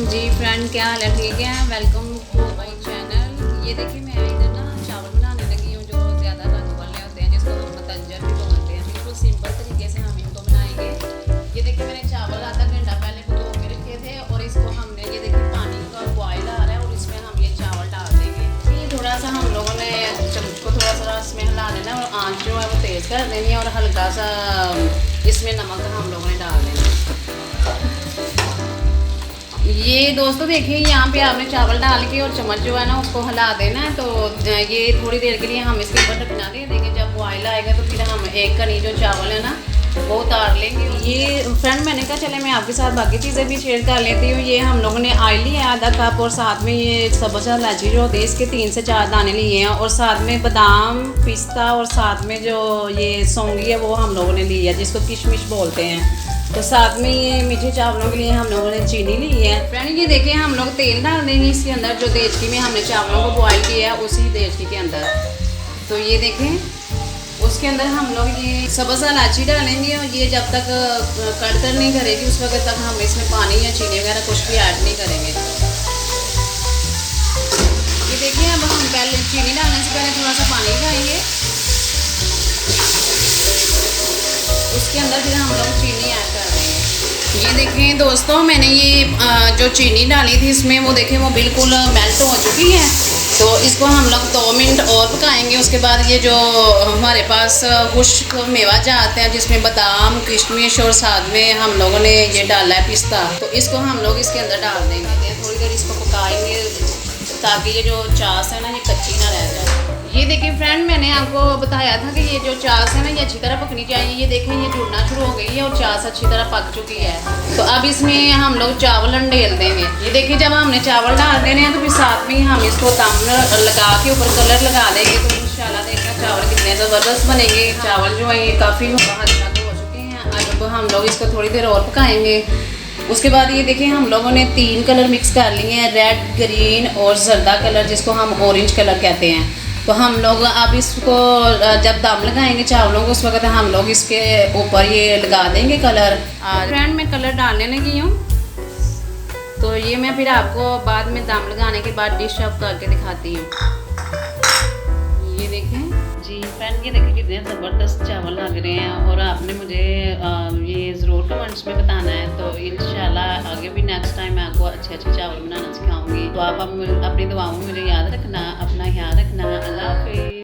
जी friend, क्या हाल है? ठीक है। Welcome to my channel. ये देखिए मैं इधर ना चावल बनाने लगी हूँ जो ज़्यादा रंग वाले होते हैं, जिसको हम मतंजन भी बोलते हैं। बिल्कुल सिंपल तरीके से हम इनको बनाएंगे। ये देखिए मैंने चावल आधा घंटा पहले भिगो के रखे थे और इसको हमने ये देखिए पानी का बॉयल आ रहा है और इसमें हम ये चावल डाल देंगे। ये थोड़ा सा हम लोगों ने चम्मच को थोड़ा सा इसमें हिला लेना और आँच जो है वो तेज़ कर देनी है और हल्का सा इसमें नमक हम लोगों ने डाल देना। ये दोस्तों देखिए यहाँ पे आपने चावल डाल के और चम्मच जो है ना उसको हिला देना है। तो ये थोड़ी देर के लिए हम इसके ऊपर ढकना दें। देखिए जब बॉयल आएगा तो फिर हम एक कनी जो चावल है ना वो उतार लेंगे। ये फ्रेंड मैंने कहा चले मैं आपके साथ बाकी चीज़ें भी शेयर कर लेती हूँ। ये हम लोगों ने ऑयल लिया है आधा कप और साथ में ये सब्ज़ इलायची जो होती है इसके 3 से 4 दाने लिए हैं और साथ में बादाम पिस्ता और साथ में जो ये सौंगी है वो हम लोगों ने ली है जिसको किशमिश बोलते हैं। तो साथ में ये मीठे चावलों के लिए हम लोगों ने चीनी ली है। फ्रेंड ये देखिए हम लोग तेल डाल देंगे इसके अंदर, जो देचकी में हमने चावलों को बॉयल किया है उसी देचकी के अंदर। तो ये देखें उसके अंदर हम लोग ये सब्ज़ इलायची डालेंगे और ये जब तक कड़कर नहीं करेगी उस वक्त तक हम इसमें पानी या चीनी वगैरह कुछ भी ऐड नहीं करेंगे। ये देखिए अब हम पहले चीनी डालने से पहले थोड़ा सा पानी डालेंगे, उसके अंदर फिर हम लोग चीनी ऐड कर देंगे। ये देखें दोस्तों मैंने ये जो चीनी डाली थी इसमें वो देखें वो बिल्कुल मेल्ट हो चुकी है। तो इसको हम लोग 2 मिनट और पकाएंगे। उसके बाद ये जो हमारे पास खुश्क मेवा जाते हैं जिसमें बादाम किशमिश और साथ में हम लोगों ने ये डाला है पिस्ता, तो इसको हम लोग इसके अंदर डाल देंगे। थोड़ी देर इसको पकाएंगे ताकि ये जो चास है ना ये कच्ची ना रह जाए। ये देखिए फ्रेंड मैंने आपको बताया था कि ये जो चास है ना ये अच्छी तरह पकनी चाहिए। ये देखें ये जुड़ना शुरू हो गई है और चास अच्छी तरह पक चुकी है। तो अब इसमें हम लोग चावल अंडेल देंगे। ये देखिए जब हमने चावल डाल देने हैं तो फिर साथ में हम इसको दम लगा के ऊपर कलर लगा देंगे। तो इंशाल्लाह देखना चावल कितने ज़बरदस्त बनेंगे। चावल जो है ये काफ़ी हद तक हो चुके हैं। अब हम लोग इसको थोड़ी देर और पकाएंगे। उसके बाद ये देखिए हम लोगों ने 3 कलर मिक्स कर लिए हैं, रेड ग्रीन और जर्दा कलर जिसको हम ऑरेंज कलर कहते हैं। तो हम लोग अब इसको जब दम लगाएंगे चावलों को उस वक्त हम लोग इसके ऊपर ये लगा देंगे कलर। फ्रेंड मैं कलर डालने लगी हूँ तो ये मैं फिर आपको बाद में दम लगाने के बाद डिश अप करके दिखाती हूँ। ये देखें जी फ्रेंड, ये देखिए कितने ज़बरदस्त चावल लग रहे हैं और आपने मुझे ये ज़रूर कमेंट्स में बताना है। तो इंशाल्लाह आगे भी नेक्स्ट टाइम मैं आपको अच्छे चावल बनाना सिखाऊंगी। तो आप अपनी दुआओं में मुझे याद रखना, अपना ख्याल रखना। अल्लाह हाफ़िज़।